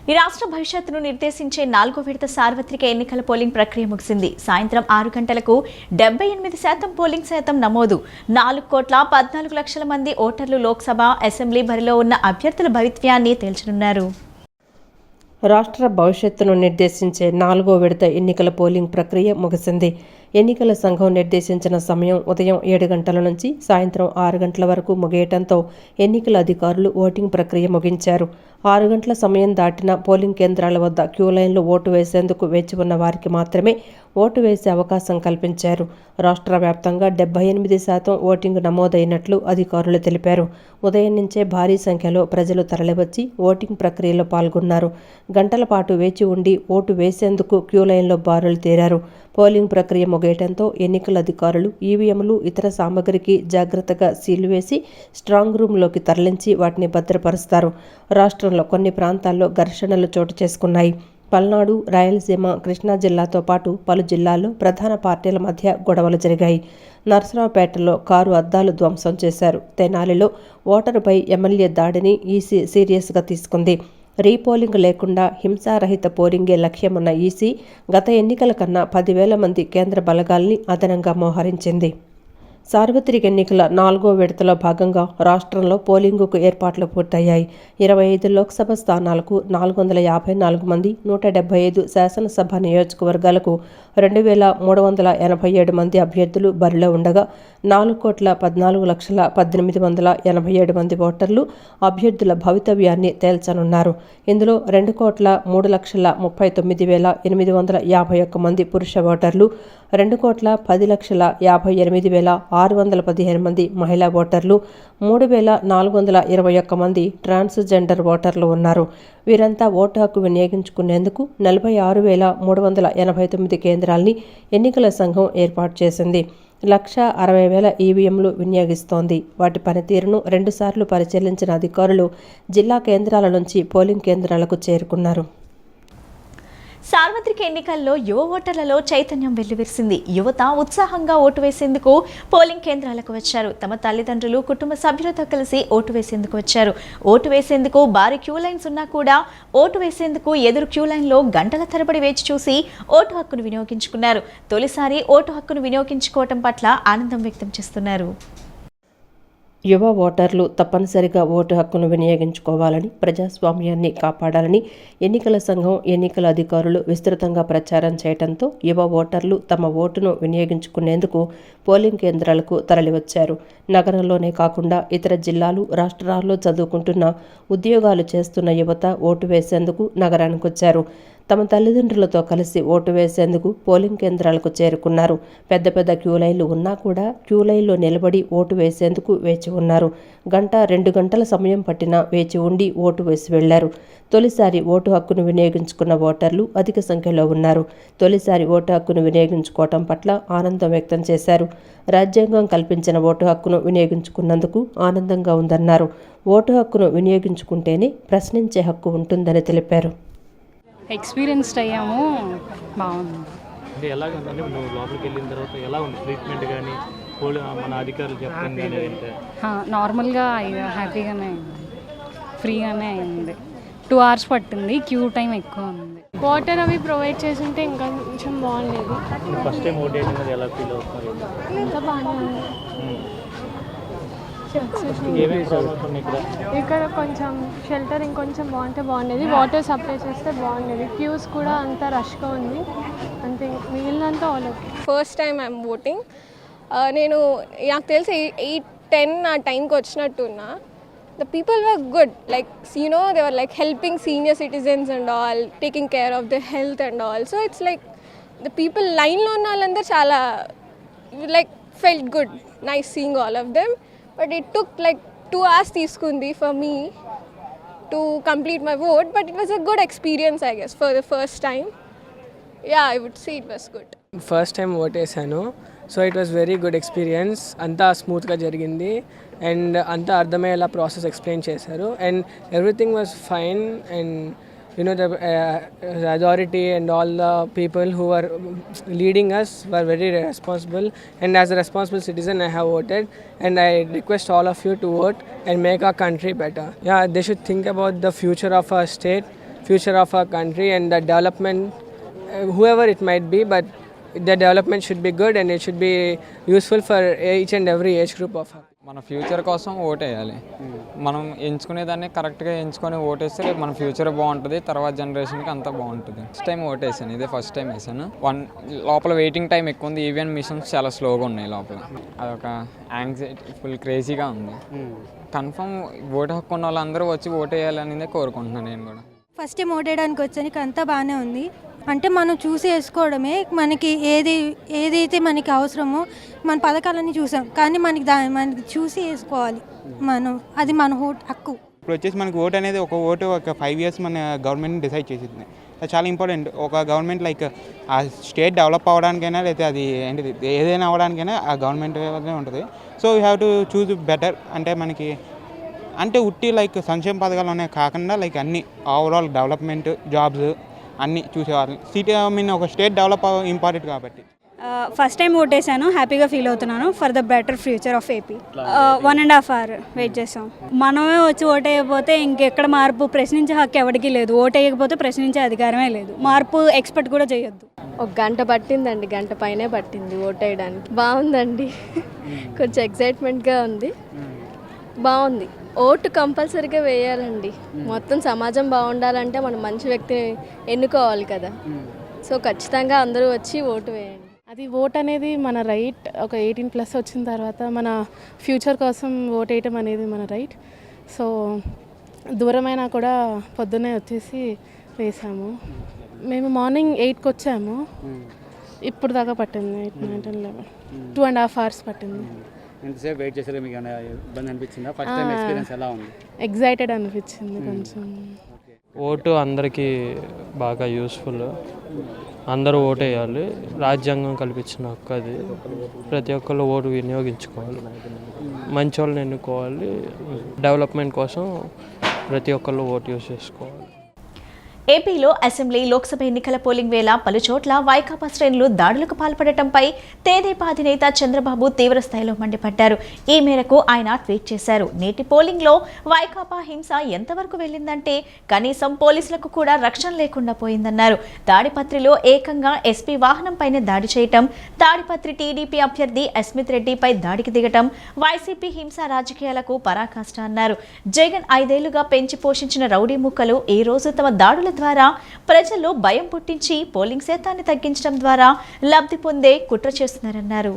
ఈ రాష్ట్ర భవిష్యత్తును నిర్దేశించే 4వ విడత సార్వత్రిక ఎన్నికల పోలింగ్ ప్రక్రియ ముగిసింది. సాయంత్రం 6 గంటలకు 78% పోలింగ్ శాతం నమోదు. 4,14,00,000 మంది ఓటర్లు లోక్సభ, అసెంబ్లీ బరిలో ఉన్న అభ్యర్థుల భవితవ్యాన్ని తేల్చనున్నారు. రాష్ట్ర భవిష్యత్తును నిర్దేశించే 4వ విడత ఎన్నికల పోలింగ్ ప్రక్రియ ముగిసింది. ఎన్నికల సంఘం నిర్దేశించిన సమయం ఉదయం 7 గంటల నుంచి సాయంత్రం 6 గంటల వరకు ముగియటంతో ఎన్నికల అధికారులు ఓటింగ్ ప్రక్రియ ముగించారు. 6 గంటల సమయం దాటిన పోలింగ్ కేంద్రాల వద్ద క్యూ లైన్లో ఓటు వేసేందుకు వేచి ఉన్న వారికి మాత్రమే ఓటు వేసే అవకాశం కల్పించారు. రాష్ట్ర వ్యాప్తంగా 78% ఓటింగ్ నమోదైనట్లు అధికారులు తెలిపారు. ఉదయం నుంచే భారీ సంఖ్యలో ప్రజలు తరలివచ్చి ఓటింగ్ ప్రక్రియలో పాల్గొన్నారు. గంటల పాటు వేచి ఉండి ఓటు వేసేందుకు క్యూ లైన్లో బారులు తీరారు. పోలింగ్ ప్రక్రియ ముగియటంతో ఎన్నికల అధికారులు ఈవీఎంలు, ఇతర సామగ్రికి జాగ్రత్తగా సీలు వేసి స్ట్రాంగ్ రూమ్లోకి తరలించి వాటిని భద్రపరుస్తారు. రాష్ట్రంలో కొన్ని ప్రాంతాల్లో ఘర్షణలు చోటు చేసుకున్నాయి. పల్నాడు, రాయలసీమ, కృష్ణా జిల్లాతో పాటు పలు జిల్లాల్లో ప్రధాన పార్టీల మధ్య గొడవలు జరిగాయి. నర్సరావుపేటలో కారు అద్దాలు ధ్వంసం చేశారు. తెనాలిలో ఓటరుపై ఎమ్మెల్యే దాడిని ఈసీ సీరియస్గా తీసుకుంది. రీపోలింగ్ లేకుండా హింసారహిత పోలింగే లక్ష్యమన్న ఈసీ గత ఎన్నికల కన్నా 10,000 మంది కేంద్ర బలగాల్ని అదనంగా మోహరించింది. సార్వత్రిక ఎన్నికల 4వ విడతలో భాగంగా రాష్ట్రంలో పోలింగుకు ఏర్పాట్లు పూర్తయ్యాయి. 25 లోక్సభ స్థానాలకు 454 మంది, 175 శాసనసభ నియోజకవర్గాలకు 2,387 మంది అభ్యర్థులు బరిలో ఉండగా 4,14,18,87 మంది ఓటర్లు అభ్యర్థుల భవితవ్యాన్ని తేల్చనున్నారు. ఇందులో 2,39,851 మంది పురుష ఓటర్లు, 2,10,58,615 మంది మహిళా ఓటర్లు, 3,421 మంది ట్రాన్స్జెండర్ ఓటర్లు ఉన్నారు. వీరంతా ఓటు హక్కు వినియోగించుకునేందుకు 46,389 కేంద్రాల్ని ఎన్నికల సంఘం ఏర్పాటు చేసింది. 1,60,000 ఈవీఎంలు వినియోగిస్తోంది. వాటి పనితీరును 2 సార్లు పరిశీలించిన అధికారులు జిల్లా కేంద్రాల నుంచి పోలింగ్ కేంద్రాలకు చేరుకున్నారు. సార్వత్రిక ఎన్నికల్లో యువ ఓటర్లలో చైతన్యం వెల్లివిరిసింది. యువత ఉత్సాహంగా ఓటు వేసేందుకు పోలింగ్ కేంద్రాలకు వచ్చారు. తమ తల్లిదండ్రులు, కుటుంబ సభ్యులతో కలిసి ఓటు వేసేందుకు వచ్చారు. ఓటు వేసేందుకు భారీ క్యూ లైన్స్ ఉన్నా కూడా ఓటు వేసేందుకు ఎదురు క్యూ లైన్లో గంటల తరబడి వేచి చూసి ఓటు హక్కును వినియోగించుకున్నారు. తొలిసారి ఓటు హక్కును వినియోగించుకోవటం పట్ల ఆనందం వ్యక్తం చేస్తున్నారు. యువ ఓటర్లు తప్పనిసరిగా ఓటు హక్కును వినియోగించుకోవాలని, ప్రజాస్వామ్యాన్ని కాపాడాలని ఎన్నికల సంఘం, ఎన్నికల అధికారులు విస్తృతంగా ప్రచారం చేయడంతో యువ ఓటర్లు తమ ఓటును వినియోగించుకునేందుకు పోలింగ్ కేంద్రాలకు తరలివచ్చారు. నగరంలోనే కాకుండా ఇతర జిల్లాలు, రాష్ట్రాల్లో చదువుకుంటున్న, ఉద్యోగాలు చేస్తున్న యువత ఓటు వేసేందుకు నగరానికి వచ్చారు. తమ తల్లిదండ్రులతో కలిసి ఓటు వేసేందుకు పోలింగ్ కేంద్రాలకు చేరుకున్నారు. పెద్ద పెద్ద క్యూ లైన్లు ఉన్నా కూడా క్యూ లైన్లో నిలబడి ఓటు వేసేందుకు వేచి ఉన్నారు. 1-2 గంటల సమయం పట్టినా వేచి ఉండి ఓటు వేసి వెళ్లారు. తొలిసారి ఓటు హక్కును వినియోగించుకున్న ఓటర్లు అధిక సంఖ్యలో ఉన్నారు. తొలిసారి ఓటు హక్కును వినియోగించుకోవటం పట్ల ఆనందం వ్యక్తం చేశారు. రాజ్యాంగం కల్పించిన ఓటు హక్కును వినియోగించుకున్నందుకు ఆనందంగా ఉందన్నారు. ఓటు హక్కును వినియోగించుకుంటేనే ప్రశ్నించే హక్కు ఉంటుందని తెలిపారు. ఎక్స్పీరియన్స్డ్ అయ్యాము, బాగుంది. అంటే ఎలాగంటే నువ్వు లోపలికి వెళ్ళిన తర్వాత ఎలా ఉంది ట్రీట్మెంట్ కానీ మన అధికారులు చెప్పడం కానీ? నార్మల్గా హ్యాపీగానే అయింది, ఫ్రీగానే అయింది. 2 hours పట్టింది, క్యూ టైం ఎక్కువ ఉంది. వాటర్ అవి ప్రొవైడ్ చేస్తుంటే ఇంకా కొంచెం బాగుండేది. ఫస్ట్ టైం ఓట్ వేయడం ఎలా ఫీల్ అవుతున్నారు? ఇంకా బాగానే ఉంది. ఇక్కడ కొంచెం షెల్టర్ ఇంకొంచెం బాగుంటే బాగుండేది. వాటర్ సప్లై చేస్తే బాగుండేది. క్యూస్ కూడా అంత రష్గా ఉంది. అంతే, మిగిలినంతా all okay. First time I'm voting. నేను నాకు తెలిసి 8-10 ఆ టైంకి వచ్చినట్టున్నా. The people were good, like they were like helping senior citizens and all, taking care of their health and all. So it's like the people line lo unna vallandaru chaala like felt good, nice seeing all of them. But it took like 2 hours తీసుకుంది for me to complete my vote, but it was a good experience, I guess, for the first time. Yeah, I would say it was good. First time vote వేసాను, so it was very good experience. అంతా స్మూత్గా జరిగింది and అంతా అర్థమయ్యేలా process explain చేశారు and everything was fine. And the authority and all the people who were leading us were very responsible, and as a responsible citizen I have voted, and I request all of you to vote and make our country better. Yeah, they should think about the future of our state future of our country and the development, whoever it might be, but the development should be good and it should be useful for each and every age group of our. మన future కోసం ఓటేయాలి. మనం ఎంచుకునేదాన్ని కరెక్ట్గా ఎంచుకొని ఓటేస్తే రేపు మన future బాగుంటుంది, తర్వాత జనరేషన్కి అంతా బాగుంటుంది. ఫస్ట్ టైం ఓటేసాను, ఇదే ఫస్ట్ టైం వేసాను. లోపల వెయిటింగ్ టైం ఎక్కువ ఉంది, ఈవీఎం మిషన్స్ చాలా స్లోగా ఉన్నాయి లోపల. అదొక యాంగ్జైటీ, ఫుల్ క్రేజీగా ఉంది. కన్ఫర్మ్ ఓటు హక్కు ఉన్న వాళ్ళందరూ వచ్చి ఓటేయాలనేదే కోరుకుంటున్నాను నేను కూడా. ఫస్ట్ టైం ఓటేయడానికి వచ్చానికి అంతా బాగానే ఉంది. అంటే మనం చూసి వేసుకోవడమే, మనకి ఏదైతే మనకి అవసరమో మన పథకాలన్నీ చూసాం, కానీ మనకి చూసి వేసుకోవాలి మనం, అది మన హక్కు. ఇప్పుడు వచ్చేసి మనకు ఓటు అనేది ఒక 5 years మన గవర్నమెంట్ డిసైడ్ చేసింది. అది చాలా ఇంపార్టెంట్. ఒక గవర్నమెంట్ లైక్ ఆ స్టేట్ డెవలప్ అవ్వడానికైనా లేదా అది ఏంటిది ఏదైనా అవ్వడానికైనా ఆ గవర్నమెంట్ వల్లనే ఉంటుంది. So you have to choose better. అంటే మనకి అంటే ఉట్టి లైక్ సంక్షేమ పథకాలు ఉన్నాయి కాకుండా లైక్ అన్ని ఓవరాల్ డెవలప్మెంట్, జాబ్స్ అన్నీ చూసేవాళ్ళు. ఒక స్టేట్ డెవలప్ ఇంపార్టెంట్ కాబట్టి. ఫస్ట్ టైం ఓటేసాను, హ్యాపీగా ఫీల్ అవుతున్నాను. For the better future of AP. 1.5 hour wait చేసాం. మనమే వచ్చి ఓటేయకపోతే ఇంకెక్కడ మార్పు, ప్రశ్నించే హక్కు ఎవరికి లేదు. ఓటేయకపోతే ప్రశ్నించే అధికారమే లేదు. మార్పు ఎక్స్పెక్ట్ కూడా చేయొద్దు. 1 గంట పట్టిందండి, గంట పైనే పట్టింది ఓటేయడానికి. బాగుందండి, కొంచెం ఎక్సైట్మెంట్గా ఉంది, బాగుంది. ఓటు కంపల్సరీగా వేయాలండి. మొత్తం సమాజం బాగుండాలంటే మనం మంచి వ్యక్తిని ఎన్నుకోవాలి కదా. సో ఖచ్చితంగా అందరూ వచ్చి ఓటు వేయండి. అది ఓట్ అనేది మన రైట్. ఒక 18+ వచ్చిన తర్వాత మన ఫ్యూచర్ కోసం ఓట్ వేయటం అనేది మన రైట్. సో దూరమైనా కూడా పొద్దున్నే వచ్చేసి వేసాము. మేము మార్నింగ్ 8కి వచ్చాము, ఇప్పుడు దాకా పట్టింది 8, 9, 10, 11, 2.5 hours పట్టింది. ఎంతసేపు వెయిట్ చేసారు? మీకు ఇబ్బంది అనిపించిందా? ఫస్ట్ టైం ఎక్స్పీరియన్స్ ఎలా ఉంది? ఎగ్జైటెడ్ అనిపించింది కొంచెం. ఓటు అందరికీ బాగా యూస్ఫుల్. అందరూ ఓటు వేయాలి. రాజ్యాంగం కల్పించిన హక్కు అది. ప్రతి ఒక్కళ్ళు ఓటు వినియోగించుకోవాలి, మంచి వాళ్ళని ఎన్నుకోవాలి. డెవలప్మెంట్ కోసం ప్రతి ఒక్కళ్ళు ఓటు యూజ్ చేసుకోవాలి. ఏపీలో అసెంబ్లీ, లోక్సభ ఎన్నికల పోలింగ్ వేళ పలుచోట్ల వైకాపా శ్రేణులు దాడులకు పాల్పడటంపై తెదేపా అధినేత చంద్రబాబు తీవ్రస్థాయిలో మండిపడ్డారు. ఈ మేరకు ఆయన ట్వీట్ చేశారు. నేటి పోలింగ్లో వైకాపా హింస ఎంతవరకు వెళ్లిందంటే కనీసం పోలీసులకు కూడా రక్షణ లేకుండా పోయిందన్నారు. తాడిపత్రిలో ఏకంగా ఎస్పీ వాహనంపైనే దాడి చేయటం, తాడిపత్రి టీడీపీ అభ్యర్థి అస్మిత్ రెడ్డిపై దాడికి దిగటం వైసీపీ హింస రాజకీయాలకు పరాకాష్ట అన్నారు. జగన్ 5 ఏళ్లుగా పెంచి పోషించిన రౌడీ ముక్కలు ఈ రోజు తమ దాడుల ద్వారా ప్రజల్లో భయం పుట్టించి పోలింగ్ శాతాన్ని తగ్గించడం ద్వారా లబ్ధి పొందే కుట్ర చేస్తున్నారన్నారు.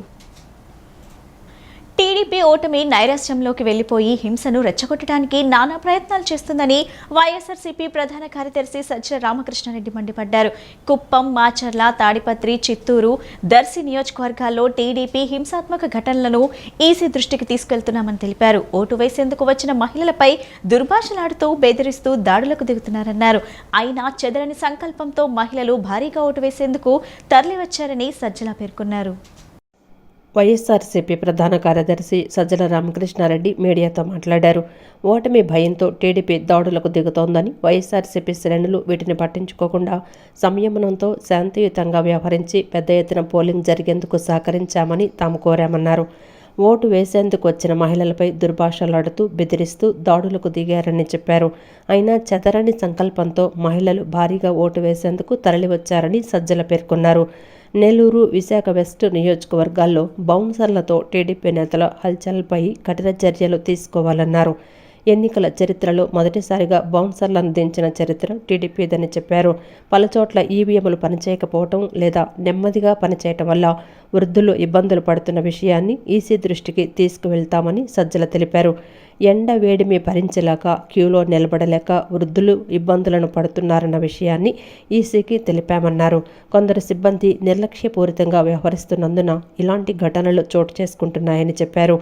టీడీపీ ఓటమి నైరాశ్యంలోకి వెళ్లిపోయి హింసను రెచ్చగొట్టడానికి నానా ప్రయత్నాలు చేస్తుందని వైఎస్ఆర్సీపీ ప్రధాన కార్యదర్శి సజ్జల రామకృష్ణారెడ్డి మండిపడ్డారు. కుప్పం, మాచర్ల, తాడిపత్రి, చిత్తూరు, దర్శి నియోజకవర్గాల్లో టీడీపీ హింసాత్మక ఘటనలను ఈసీ దృష్టికి తీసుకెళ్తున్నామని తెలిపారు. ఓటు వేసేందుకు వచ్చిన మహిళలపై దుర్భాషలాడుతూ బెదిరిస్తూ దాడులకు దిగుతున్నారన్నారు. అయినా చెదరని సంకల్పంతో మహిళలు భారీగా ఓటు వేసేందుకు తరలివచ్చారని సజ్జల పేర్కొన్నారు. వైఎస్ఆర్సీపీ ప్రధాన కార్యదర్శి సజ్జల రామకృష్ణారెడ్డి మీడియాతో మాట్లాడారు. ఓటమి భయంతో టీడీపీ దాడులకు దిగుతోందని, వైఎస్ఆర్సీపీ శ్రేణులు వీటిని పట్టించుకోకుండా సంయమనంతో శాంతియుతంగా వ్యవహరించి పెద్ద ఎత్తున పోలింగ్ జరిగేందుకు సహకరించామని తాము కోరామన్నారు. ఓటు వేసేందుకు వచ్చిన మహిళలపై దుర్భాషలాడుతూ బెదిరిస్తూ దాడులకు దిగారని చెప్పారు. అయినా చెదరని సంకల్పంతో మహిళలు భారీగా ఓటు వేసేందుకు తరలివచ్చారని సజ్జల పేర్కొన్నారు. నెల్లూరు, విశాఖ వెస్ట్ నియోజకవర్గాల్లో బౌన్సర్లతో టీడీపీ నేతల హల్చల్పై కఠిన చర్యలు తీసుకోవాలన్నారు. ఎన్నికల చరిత్రలో మొదటిసారిగా బౌన్సర్లను దించిన చరిత్ర టీడీపీదని చెప్పారు. పలుచోట్ల ఈవీఎంలు పనిచేయకపోవటం లేదా నెమ్మదిగా పనిచేయటం వల్ల వృద్ధులు ఇబ్బందులు పడుతున్న విషయాన్ని ఈసీ దృష్టికి తీసుకువెళ్తామని సజ్జల తెలిపారు. ఎండ వేడిమి భరించలేక క్యూలో నిలబడలేక వృద్ధులు ఇబ్బందులను పడుతున్నారన్న విషయాన్ని ఈసీకి తెలిపామన్నారు. కొందరు సిబ్బంది నిర్లక్ష్యపూరితంగా వ్యవహరిస్తున్నందున ఇలాంటి ఘటనలు చోటు చేసుకుంటున్నాయని చెప్పారు.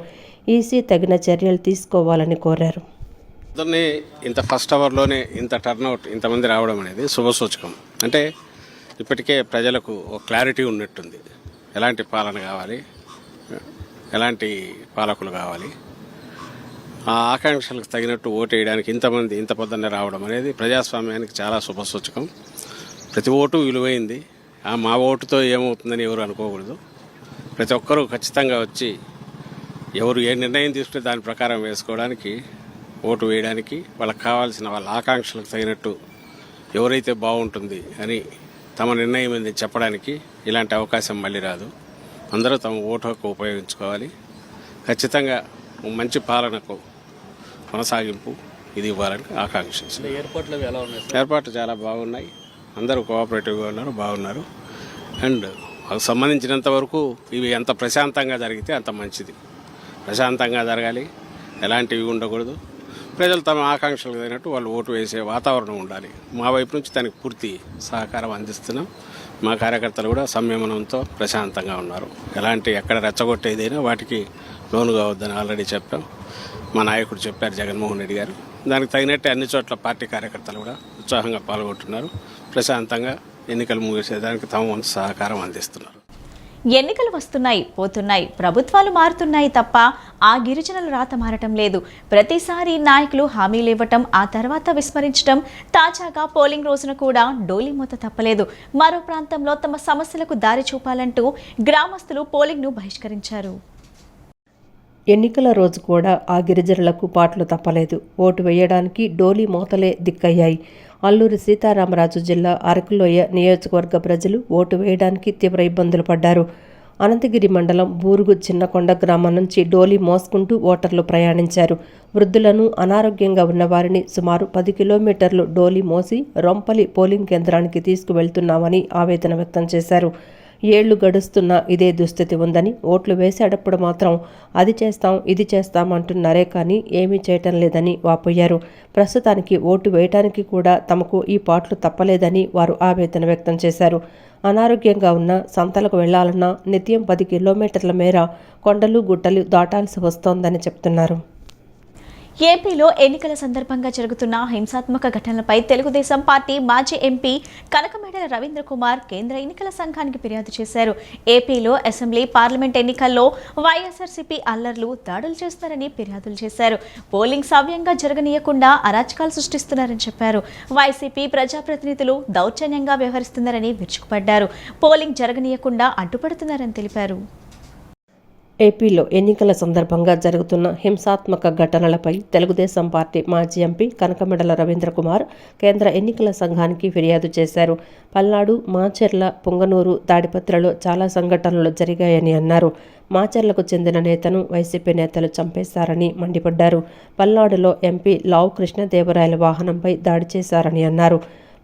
ఈసీ తగిన చర్యలు తీసుకోవాలని కోరారు. ఇంత ఫస్ట్ అవర్లోనే ఇంత టర్న్అవుట్, ఇంతమంది రావడం అనేది శుభసూచకం. అంటే ఇప్పటికే ప్రజలకు ఒక క్లారిటీ ఉన్నట్టుంది. ఎలాంటి పాలన కావాలి, ఎలాంటి పాలకులు కావాలి, ఆ ఆకాంక్షలకు తగినట్టు ఓటు వేయడానికి ఇంతమంది ఇంత పొద్దున్నే రావడం అనేది ప్రజాస్వామ్యానికి చాలా శుభసూచకం. ప్రతి ఓటు విలువైంది. మా ఓటుతో ఏమవుతుందని ఎవరు అనుకోకూడదు. ప్రతి ఒక్కరూ ఖచ్చితంగా వచ్చి ఎవరు ఏ నిర్ణయం తీసుకుంటే దాని ప్రకారం వేసుకోవడానికి, ఓటు వేయడానికి, వాళ్ళకి కావాల్సిన వాళ్ళ ఆకాంక్షలకు తగినట్టు ఎవరైతే బాగుంటుంది అని తమ నిర్ణయం ఏంది చెప్పడానికి ఇలాంటి అవకాశం మళ్ళీ రాదు. అందరూ తమ ఓటు హక్కు ఉపయోగించుకోవాలి. ఖచ్చితంగా మంచి పాలనకు కొనసాగింపు ఇది ఇవ్వాలని ఆకాంక్షించారు. ఏర్పాట్లు ఎలా ఉన్నాయి? ఏర్పాట్లు చాలా బాగున్నాయి. అందరూ కోఆపరేటివ్గా ఉన్నారు, బాగున్నారు. అండ్ వాళ్ళకి సంబంధించినంత వరకు ఇవి ఎంత ప్రశాంతంగా జరిగితే అంత మంచిది. ప్రశాంతంగా జరగాలి, ఎలాంటివి ఉండకూడదు. ప్రజలు తమ ఆకాంక్షలకు తగినట్టు వాళ్ళు ఓటు వేసే వాతావరణం ఉండాలి. మా వైపు నుంచి దానికి పూర్తి సహకారం అందిస్తున్నాం. మా కార్యకర్తలు కూడా సంయమనంతో ప్రశాంతంగా ఉన్నారు. ఎక్కడ రెచ్చగొట్టేదైనా వాటికి లోను కావద్దని ఆల్రెడీ చెప్పాం. మా నాయకుడు చెప్పారు, జగన్మోహన్ రెడ్డి గారు. దానికి తగినట్టే అన్ని చోట్ల పార్టీ కార్యకర్తలు కూడా ఉత్సాహంగా పాల్గొంటున్నారు. ప్రశాంతంగా ఎన్నికలు ముగిసేదానికి తమ వంతు సహకారం అందిస్తున్నారు. ఎన్నికలు వస్తున్నాయి, పోతున్నాయి, ప్రభుత్వాలు మారుతున్నాయి తప్ప ఆ గిరిజనుల రాత మారటం లేదు. ప్రతిసారి నాయకులు హామీలు ఇవ్వటం, ఆ తర్వాత విస్మరించడం. తాజాగా పోలింగ్ రోజున కూడా డోలీ మూత తప్పలేదు. మరో ప్రాంతంలో తమ సమస్యలకు దారి చూపాలంటూ గ్రామస్తులు పోలింగ్ను బహిష్కరించారు. ఎన్నికల రోజు కూడా ఆ గిరిజనులకు పాటలు తప్పలేదు. ఓటు వేయడానికి డోలీ మోతలే దిక్కయ్యాయి. అల్లూరి సీతారామరాజు జిల్లా అరకులోయ నియోజకవర్గ ప్రజలు ఓటు వేయడానికి తీవ్ర ఇబ్బందులు పడ్డారు. అనంతగిరి మండలం బూరుగు చిన్నకొండ గ్రామం నుంచి డోలీ మోసుకుంటూ ఓటర్లు ప్రయాణించారు. వృద్ధులను, అనారోగ్యంగా ఉన్న వారిని సుమారు 10 కిలోమీటర్లు డోలీ మోసి రొంపలి పోలింగ్ కేంద్రానికి తీసుకువెళ్తున్నామని ఆవేదన వ్యక్తం చేశారు. ఏళ్లు గడుస్తున్నా ఇదే దుస్థితి ఉందని, ఓట్లు వేసేటప్పుడు మాత్రం అది చేస్తాం, ఇది చేస్తాం అంటున్నారే కానీ ఏమీ చేయటం లేదని వాపోయారు. ప్రస్తుతానికి ఓటు వేయటానికి కూడా తమకు ఈ పాటలు తప్పలేదని వారు ఆవేదన వ్యక్తం చేశారు. అనారోగ్యంగా ఉన్న, సంతలకు వెళ్లాలన్నా నిత్యం 10 కిలోమీటర్ల మేర కొండలు, గుట్టలు దాటాల్సి వస్తోందని చెప్తున్నారు. ఏపీలో ఎన్నికల సందర్భంగా జరుగుతున్న హింసాత్మక ఘటనలపై తెలుగుదేశం పార్టీ మాజీ ఎంపీ కనకమేడల రవీంద్ర కుమార్ కేంద్ర ఎన్నికల సంఘానికి ఫిర్యాదు చేశారు. ఏపీలో అసెంబ్లీ, పార్లమెంట్ ఎన్నికల్లో వైఎస్ఆర్సీపీ అల్లర్లు, దాడులు చేస్తున్నారని ఫిర్యాదులు చేశారు. పోలింగ్ సవ్యంగా జరగనీయకుండా అరాచకాలు సృష్టిస్తున్నారని చెప్పారు. వైసీపీ ప్రజాప్రతినిధులు దౌర్జన్యంగా వ్యవహరిస్తున్నారని విరుచుకుపడ్డారు. పోలింగ్ జరగనీయకుండా అడ్డుపడుతున్నారని తెలిపారు. ఏపీలో ఎన్నికల సందర్భంగా జరుగుతున్న హింసాత్మక ఘటనలపై తెలుగుదేశం పార్టీ మాజీ ఎంపీ కనకమెడల రవీంద్ర కుమార్ కేంద్ర ఎన్నికల సంఘానికి ఫిర్యాదు చేశారు. పల్నాడు, మాచెర్ల, పుంగనూరు, తాడిపత్రిలో చాలా సంఘటనలు జరిగాయని అన్నారు. మాచెర్లకు చెందిన నేతను వైసీపీ నేతలు చంపేశారని మండిపడ్డారు. పల్నాడులో ఎంపీ లావు కృష్ణదేవరాయల వాహనంపై దాడి చేశారని అన్నారు.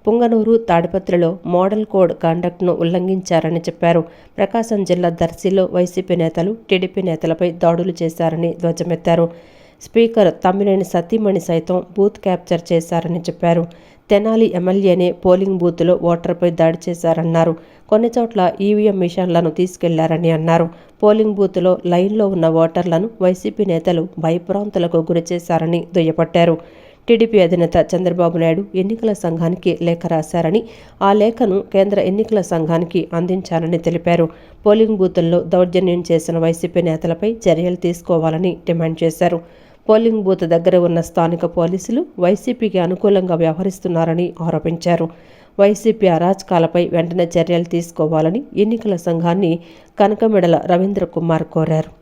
పుంగనూరు, తాడిపత్రిలో మోడల్ కోడ్ కాండక్ట్ను ఉల్లంఘించారని చెప్పారు. ప్రకాశం జిల్లా దర్శిలో వైసీపీ నేతలు టీడీపీ నేతలపై దాడులు చేశారని ధ్వజమెత్తారు. స్పీకర్ తమ్మినేని సతీమణి సైతం బూత్ క్యాప్చర్ చేశారని చెప్పారు. తెనాలి ఎమ్మెల్యేనే పోలింగ్ బూత్లో ఓటర్పై దాడి చేశారన్నారు. కొన్ని చోట్ల ఈవీఎం మిషన్లను తీసుకెళ్లారని అన్నారు. పోలింగ్ బూత్లో లైన్లో ఉన్న ఓటర్లను వైసీపీ నేతలు భయభ్రాంతులకు గురిచేశారని దుయ్యబట్టారు. టీడీపీ అధినేత చంద్రబాబు నాయుడు ఎన్నికల సంఘానికి లేఖ రాశారని, ఆ లేఖను కేంద్ర ఎన్నికల సంఘానికి అందించాలని తెలిపారు. పోలింగ్ బూతుల్లో దౌర్జన్యం చేసిన వైసీపీ నేతలపై చర్యలు తీసుకోవాలని డిమాండ్ చేశారు. పోలింగ్ బూత్ దగ్గర ఉన్న స్థానిక పోలీసులు వైసీపీకి అనుకూలంగా వ్యవహరిస్తున్నారని ఆరోపించారు. వైసీపీ అరాచకాలపై వెంటనే చర్యలు తీసుకోవాలని ఎన్నికల సంఘాన్ని కనకమెడల రవీంద్ర కుమార్ కోరారు.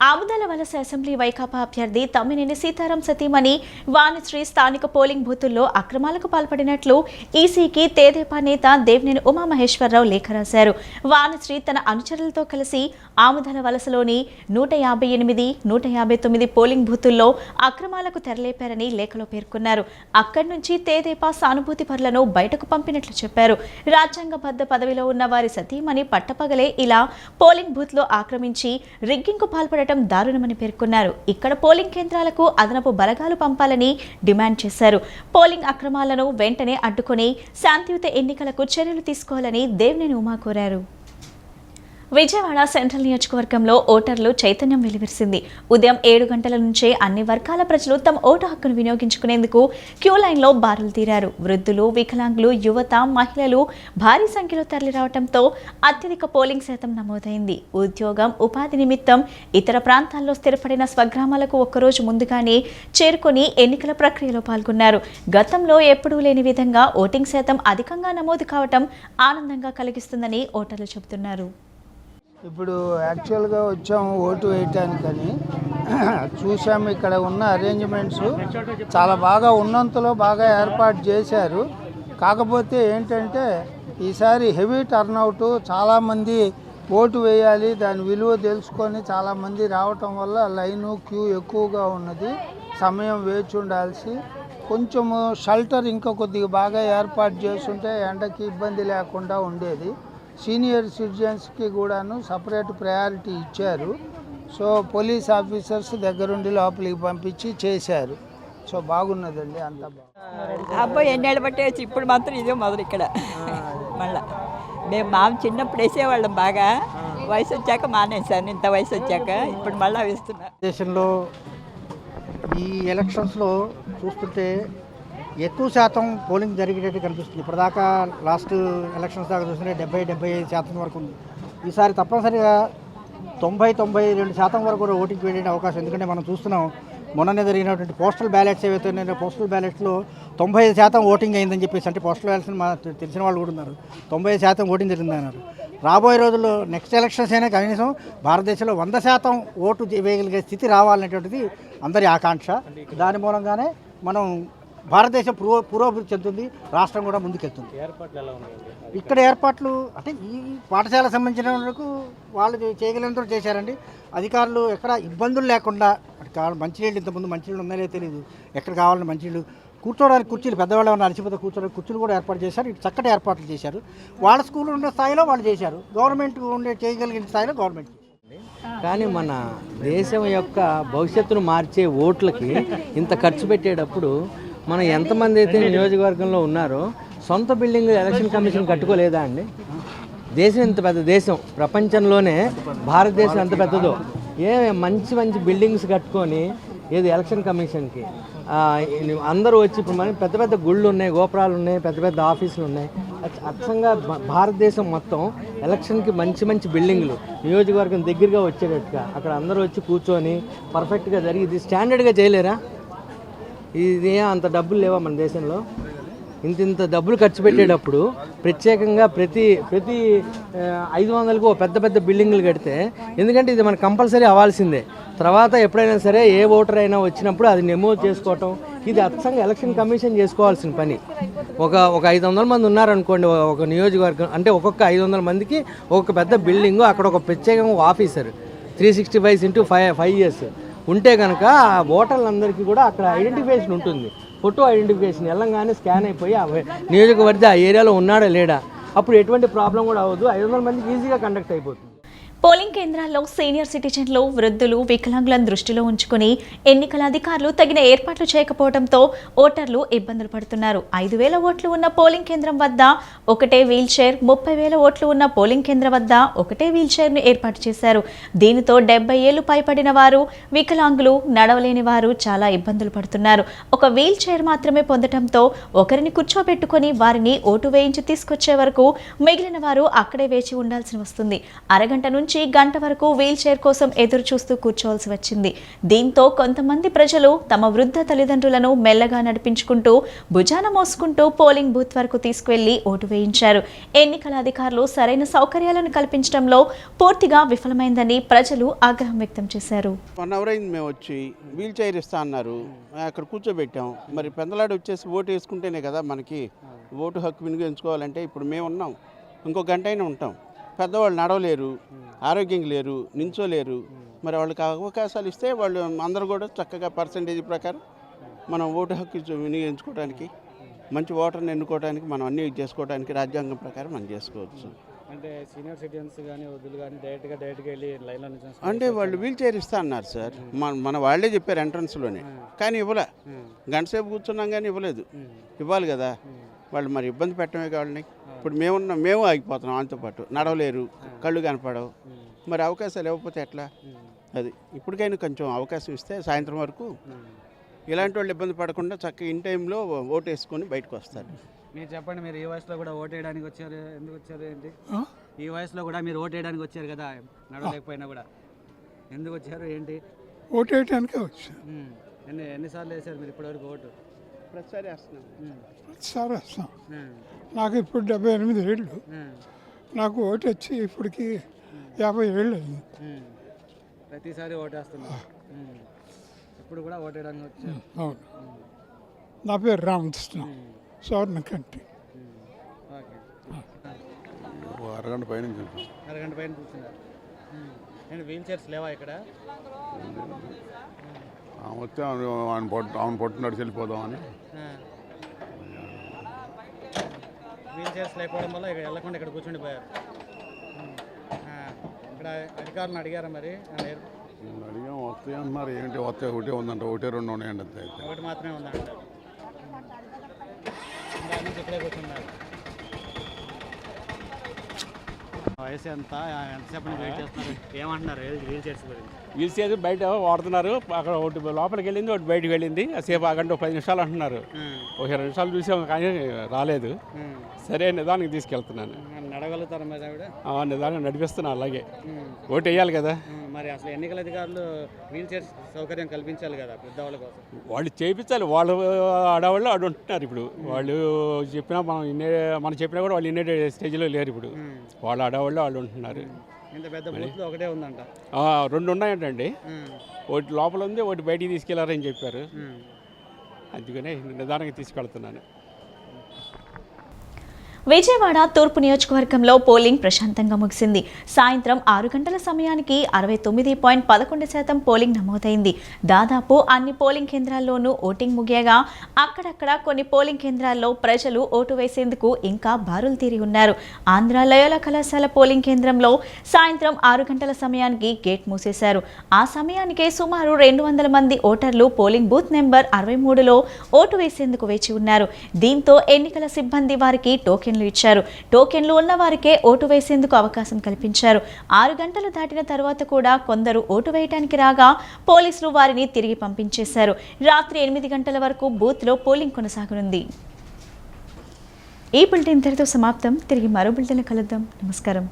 ఆముదాల వలస అసెంబ్లీ వైకాపా అభ్యర్థి తమ్మినేని సీతారాం సతీమణి వాణిశ్రీ స్థానిక పోలింగ్ బూతుల్లో అక్రమాలకు పాల్పడినట్లు ఈసీకి తెదేపా నేత దేవినేని ఉమామహేశ్వరరావు లేఖ రాశారు. వాణిశ్రీ తన అనుచరులతో కలిసి ఆముదాల వలసలోని 158, 159 పోలింగ్ బూతుల్లో అక్రమాలకు తెరలేపారని లేఖలో పేర్కొన్నారు. అక్కడి నుంచి తెదేపా సానుభూతి పరులను బయటకు పంపినట్లు చెప్పారు. రాజ్యాంగబద్ధ పదవిలో ఉన్న వారి సతీమణి పట్టపగలే ఇలా పోలింగ్ బూత్లో ఆక్రమించి రిగ్గింగ్కు పాల్పడటం దారుణమని పేర్కొన్నారు. ఇక్కడ పోలింగ్ కేంద్రాలకు అదనపు బలగాలు పంపాలని డిమాండ్ చేశారు. పోలింగ్ అక్రమాలను వెంటనే అడ్డుకొని శాంతియుత ఎన్నికలకు చర్యలు తీసుకోవాలని దేవినేని ఉమా కోరారు. విజయవాడ సెంట్రల్ నియోజకవర్గంలో ఓటర్లు చైతన్యం వెలువరిసింది. ఉదయం 7 గంటల నుంచే అన్ని వర్గాల ప్రజలు తమ ఓటు హక్కును వినియోగించుకునేందుకు క్యూ లైన్లో బారులు తీరారు. వృద్ధులు, వికలాంగులు, యువత, మహిళలు భారీ సంఖ్యలో తరలిరావడంతో అత్యధిక పోలింగ్ శాతం నమోదైంది. ఉద్యోగం, ఉపాధి నిమిత్తం ఇతర ప్రాంతాల్లో స్థిరపడిన స్వగ్రామాలకు ఒక్కరోజు ముందుగానే చేరుకొని ఎన్నికల ప్రక్రియలో పాల్గొన్నారు. గతంలో ఎప్పుడూ లేని విధంగా ఓటింగ్ శాతం అధికంగా నమోదు కావడం ఆనందంగా కలిగిస్తుందని ఓటర్లు చెబుతున్నారు. ఇప్పుడు యాక్చువల్గా వచ్చాము ఓటు వేయటానికని. చూసాము. ఇక్కడ ఉన్న అరేంజ్మెంట్స్ చాలా బాగా ఉన్నంతలో బాగా ఏర్పాటు చేశారు. కాకపోతే ఏంటంటే ఈసారి హెవీ టర్నౌట్, చాలామంది ఓటు వేయాలి, దాని విలువ తెలుసుకొని చాలామంది రావటం వల్ల లైను క్యూ ఎక్కువగా ఉన్నది. సమయం వేచి ఉండాల్సి, కొంచెము షెల్టర్ ఇంకా కొద్దిగా బాగా ఏర్పాటు చేస్తుంటే ఎండకి ఇబ్బంది లేకుండా ఉండేది. సీనియర్ సిటిజన్స్కి కూడాను సపరేట్ ప్రయారిటీ ఇచ్చారు. సో పోలీస్ ఆఫీసర్స్ దగ్గరుండి లోపలికి పంపించి చేశారు. సో బాగున్నదండి, అంతా బాగుంది. అబ్బాయి ఎన్నేళ్ళు పట్టేసి ఇప్పుడు మాత్రం ఇదే మొదలు ఇక్కడ. మళ్ళీ మేము చిన్నప్పుడు వేసేవాళ్ళం బాగా, వయసు వచ్చాక మానేశాను. ఇంత వయసు వచ్చాక ఇప్పుడు మళ్ళీ వేస్తున్నా. దేశంలో ఈ ఎలక్షన్స్లో చూస్తుంటే ఎక్కువ శాతం పోలింగ్ జరిగేటట్టు కనిపిస్తుంది. ఇప్పటిదాకా లాస్ట్ ఎలక్షన్స్ దాకా చూస్తుంటే 70-75% వరకు ఉంది. ఈసారి తప్పనిసరిగా 90-92% వరకు కూడా ఓటింగ్ వేయడానికి అవకాశం. ఎందుకంటే మనం చూస్తున్నాం, మొన్ననే జరిగినటువంటి పోస్టల్ బ్యాలెట్స్ ఏవైతే ఉన్నాయో పోస్టల్ బ్యాలెట్స్లో 95% ఓటింగ్ అయిందని చెప్పేసి, అంటే పోస్టల్ బ్యాలెట్స్ మా తెలిసిన వాళ్ళు కూడా ఉన్నారు, 95% ఓటింగ్ జరిగిందన్నారు. రాబోయే రోజుల్లో నెక్స్ట్ ఎలక్షన్స్ అయినా కనీసం భారతదేశంలో 100% ఓటు వేయగలిగే స్థితి రావాలనేటువంటిది అందరి ఆకాంక్ష. దాని మూలంగానే మనం భారతదేశం పురోభివృద్ధి చెందుతుంది, రాష్ట్రం కూడా ముందుకెళ్తుంది. ఇక్కడ ఏర్పాట్లు అంటే ఈ పాఠశాల సంబంధించిన వరకు వాళ్ళు చేయగలిగినంత చేశారండి. అధికారులు ఎక్కడ ఇబ్బందులు లేకుండా, మంచినీళ్ళు ఇంతకుముందు మంచినీళ్ళు ఉన్నాయో తెలియదు, ఎక్కడ కావాలని మంచినీళ్ళు, కూర్చోవడానికి కుర్చీలు, పెద్దవాళ్ళు ఏమైనా అలసిపోతే కూర్చోడానికి కుర్చీలు కూడా ఏర్పాటు చేశారు. ఇటు చక్కటి ఏర్పాట్లు చేశారు. వాళ్ళ స్కూల్ ఉండే స్థాయిలో వాళ్ళు చేశారు, గవర్నమెంట్ చేయగలిగిన స్థాయిలో గవర్నమెంట్. కానీ మన దేశం యొక్క భవిష్యత్తును మార్చే ఓట్లకి ఇంత ఖర్చు పెట్టేటప్పుడు మనం ఎంతమంది అయితే నియోజకవర్గంలో ఉన్నారో సొంత బిల్డింగ్ ఎలక్షన్ కమిషన్ కట్టుకోలేదా అండి? దేశం ఇంత పెద్ద దేశం, ప్రపంచంలోనే భారతదేశం ఎంత పెద్దదో, మంచి మంచి బిల్డింగ్స్ కట్టుకొని ఏది ఎలక్షన్ కమిషన్కి అందరూ వచ్చి, ఇప్పుడు మనకి పెద్ద పెద్ద గుళ్ళు ఉన్నాయి, గోపురాలు ఉన్నాయి, పెద్ద పెద్ద ఆఫీసులు ఉన్నాయి. అచ్చంగా భారతదేశం మొత్తం ఎలక్షన్కి మంచి మంచి బిల్డింగ్లు నియోజకవర్గం దగ్గరగా వచ్చేటట్టుగా అక్కడ అందరూ వచ్చి కూర్చొని పర్ఫెక్ట్గా జరిగి స్టాండర్డ్గా చేయలేరా? ఇది అంత డబ్బులు లేవా మన దేశంలో? ఇంత డబ్బులు ఖర్చు పెట్టేటప్పుడు ప్రత్యేకంగా ప్రతి 500కు పెద్ద పెద్ద బిల్డింగ్లు కడితే, ఎందుకంటే ఇది మనకు కంపల్సరీ అవ్వాల్సిందే. తర్వాత ఎప్పుడైనా సరే ఏ ఓటర్ అయినా వచ్చినప్పుడు అది నమోదు చేసుకోవటం, ఇది అచ్చంగా ఎలక్షన్ కమిషన్ చేసుకోవాల్సిన పని. ఒక 500 మంది ఉన్నారనుకోండి ఒక నియోజకవర్గం, అంటే ఒక్కొక్క 500 మందికి ఒక్కొక్క పెద్ద బిల్డింగు, అక్కడ ఒక ప్రత్యేకంగా ఒక ఆఫీసర్ 365 years ఉంటే కనుక ఆ ఓటర్లందరికీ కూడా అక్కడ ఐడెంటిఫికేషన్ ఉంటుంది, ఫోటో ఐడెంటిఫికేషన్ వెళ్ళంగానే స్కాన్ అయిపోయి నియోజకవర్గ ఆ ఏరియాలో ఉన్నాడా లేడా, అప్పుడు ఎటువంటి ప్రాబ్లం కూడా అవ్వదు. 500 మందికి ఈజీగా కండక్ట్ అయిపోతుంది. పోలింగ్ కేంద్రాల్లో సీనియర్ సిటిజన్లు, వృద్ధులు, వికలాంగులను దృష్టిలో ఉంచుకుని ఎన్నికల అధికారులు తగిన ఏర్పాట్లు చేయకపోవడంతో ఓటర్లు ఇబ్బందులు పడుతున్నారు. 5,000 ఓట్లు ఉన్న పోలింగ్ కేంద్రం వద్ద ఒకటే వీల్ చైర్, 30,000 ఓట్లు ఉన్న పోలింగ్ కేంద్రం వద్ద ఒకటే వీల్ చైర్ను ఏర్పాటు చేశారు. దీనితో 70 ఏళ్లు పైబడిన వారు, వికలాంగులు, నడవలేని వారు చాలా ఇబ్బందులు పడుతున్నారు. ఒక వీల్ చైర్ మాత్రమే పొందడంతో ఒకరిని కూర్చోబెట్టుకుని వారిని ఓటు వేయించి తీసుకొచ్చే వరకు మిగిలిన వారు అక్కడే వేచి ఉండాల్సి వస్తుంది. అరగంట నుంచి గంట వరకు వీల్ చైర్ కోసం ఎదురు చూస్తూ కూర్చోవలసి వచ్చింది. దీంతో కొంతమంది ప్రజలు తమ వృద్ధ తల్లిదండ్రులను మెల్లగా నడిపించుకుంటూ భుజాన మోసుకుంటూ పోలింగ్ బూత్ వరకు తీసుకువెళ్లి ఓటు వేయించారు. ఎన్నికల అధికారులు సరైన సౌకర్యాలను కల్పించడంలో పూర్తిగా విఫలమైందని ప్రజలు ఆగ్రహం వ్యక్తం చేశారు. 1 అవర్ అయింది, మేము వచ్చి వీల్ చైర్ ఇస్తా అన్నారు, అక్కడ కూర్చోబెట్టాం. మరి పెందలాడు వచ్చేసి ఓటు వేసుకుంటేనే కదా మనకి ఓటు హక్కు వినియోగించుకోవాలంటే. ఇప్పుడు మేము ఉన్నాం, ఇంకో గంట అయినా ఉంటాం. పెద్దవాళ్ళు నడవలేరు, ఆరోగ్యం లేరు, నించోలేరు. మరి వాళ్ళకి అవకాశాలు ఇస్తే వాళ్ళు అందరూ కూడా చక్కగా పర్సంటేజ్ ప్రకారం మనం ఓటు హక్కు వినియోగించుకోవడానికి, మంచి ఓటర్ని ఎన్నుకోవడానికి, మనం అన్ని చేసుకోవడానికి రాజ్యాంగం ప్రకారం మనం చేసుకోవచ్చు. అంటే సీనియర్ సిటిజన్స్ కానీ వృద్ధులు కానీ డైరెక్ట్గా వెళ్ళి లైన్లో అంటే వాళ్ళు వీల్ చైర్ ఇస్తా అన్నారు సార్, మన వాళ్ళే చెప్పారు ఎంట్రన్స్లోనే, కానీ ఇవ్వలే. గంట సేపు కూర్చున్నాం కానీ ఇవ్వలేదు. ఇవ్వాలి కదా వాళ్ళు, మరి ఇబ్బంది పెట్టడమే కావాలని. ఇప్పుడు మేము ఆగిపోతున్నాం, వాళ్ళతో పాటు నడవలేరు, కళ్ళు కనపడవు. మరి అవకాశాలు ఇవ్వకపోతే ఎట్లా? అది ఇప్పటికైనా కొంచెం అవకాశం ఇస్తే సాయంత్రం వరకు ఇలాంటి వాళ్ళు ఇబ్బంది పడకుండా చక్కగా ఇన్ టైంలో ఓటు వేసుకొని బయటకు వస్తారు. మీరు చెప్పండి, మీరు ఈ వయసులో కూడా ఓటు వేయడానికి వచ్చారు, ఎందుకు వచ్చారు ఏంటి? ఈ వయసులో కూడా మీరు ఓటు వేయడానికి వచ్చారు కదా, నడవలేకపోయినా కూడా ఎందుకు వచ్చారు ఏంటి? ఓటు వేయడానికే వచ్చారు. ఎన్నిసార్లు వేసారు మీరు ఇప్పటివరకు ఓటు? ప్రతిసారి వేస్తున్నాం. ప్రతిసారి వేస్తాం. నాకు ఇప్పుడు 78 ఏళ్ళు. నాకు ఓటు వచ్చి ఇప్పటికి 50 ఏళ్ళు అయింది. ప్రతిసారి ఓటు వేస్తున్నాం. ఇప్పుడు కూడా ఓటేయడానికి వచ్చారు. అవును. నా పేరు రామకృష్ణ, స్వర్ణకంటి. ఓకే. అరగంట పైన అరగంట పైన కూర్చున్నారు. నేను వీల్ చైర్స్ లేవా ఇక్కడ? వస్తే ఆమె పట్టున్నాడు వెళ్ళిపోదామని. వీల్ చైర్స్ లేకపోవడం వల్ల ఇక్కడ వెళ్ళకుండా ఇక్కడ కూర్చుండిపోయారు. ఇక్కడ అధికారులను అడిగారా మరి? అడిగాం, వస్తాయి అంటున్నారు. ఏంటి వస్తాయి, ఒకటే ఉందంట, ఒకటే రెండు ఉన్నాయండి అంతే. ఒకటి మాత్రమే ఉందంట. ఇక్కడే కూర్చున్నారు. వయసు ఎంతసేపు వెయిట్ చేస్తున్నారు? ఏమంటున్నారు వీల్ చైర్స్ గురించి? వీల్ చైర్ బయట వాడుతున్నారు. అక్కడ ఒకటి లోపలికి వెళ్ళింది, ఒకటి బయటకు వెళ్ళింది. సేపు ఆగండి, 10 నిమిషాలు అంటున్నారు. ఒక 20 నిమిషాలు చూసాం కానీ రాలేదు. సరే నిదానికి తీసుకెళ్తున్నాను. నడగలుగుతారా మరి ఆవిడ? నిదానం నడిపిస్తున్నా. అలాగే ఓటు వేయాలి కదా. మరి అసలు ఎన్నికల అధికారులు వీల్ చైర్స్ సౌకర్యం కల్పించాలి కదా పెద్దవాళ్ళ కోసం. వాళ్ళు చేయించాలి. వాళ్ళు ఆడవాళ్ళు ఆడు ఉంటున్నారు. ఇప్పుడు వాళ్ళు చెప్పినా మనం చెప్పినా కూడా వాళ్ళు ఇన్నే స్టేజ్లో లేరు. ఇప్పుడు వాళ్ళు ఆడవాళ్ళు వాళ్ళు ఉంటున్నారు. ఇంత పెద్ద బూత్లో ఒకటే ఉందంట. 2 ఉన్నాయంటండి. ఒకటి లోపల ఉంది, ఒకటి బయటికి తీసుకెళ్లారని చెప్పారు. అందుకనే నిదానంగా తీసుకెళ్తున్నాను. విజయవాడ తూర్పు నియోజకవర్గంలో పోలింగ్ ప్రశాంతంగా ముగిసింది. సాయంత్రం 6 గంటల సమయానికి 69.11% పోలింగ్ నమోదైంది. దాదాపు అన్ని పోలింగ్ కేంద్రాల్లోనూ ఓటింగ్ ముగియగా అక్కడక్కడ కొన్ని పోలింగ్ కేంద్రాల్లో ప్రజలు ఓటు వేసేందుకు ఇంకా బారులు తీరి ఉన్నారు. ఆంధ్ర లయోలా కళాశాల పోలింగ్ కేంద్రంలో సాయంత్రం 6 గంటల సమయానికి గేట్ మూసేశారు. ఆ సమయానికే సుమారు 200 మంది ఓటర్లు పోలింగ్ బూత్ నెంబర్ 63లో ఓటు వేసేందుకు వేచి ఉన్నారు. దీంతో ఎన్నికల సిబ్బంది వారికి టోకెన్లు ఇచ్చారు. టోకెన్లు ఉన్న వారికే ఓటు వేసేందుకు అవకాశం కల్పించారు. 6 గంటలు దాటిన తర్వాత కూడా కొందరు ఓటు వేయడానికి రాగా పోలీసులు వారిని తిరిగి పంపించేశారు. రాత్రి 8 గంటల వరకు బూత్లో పోలింగ్ కొనసాగనుంది. ఈ బులెటిన్ ఇంతటితో సమాప్తం. తిరిగి మరో బులెటిన్లో కలుద్దాం. నమస్కారం.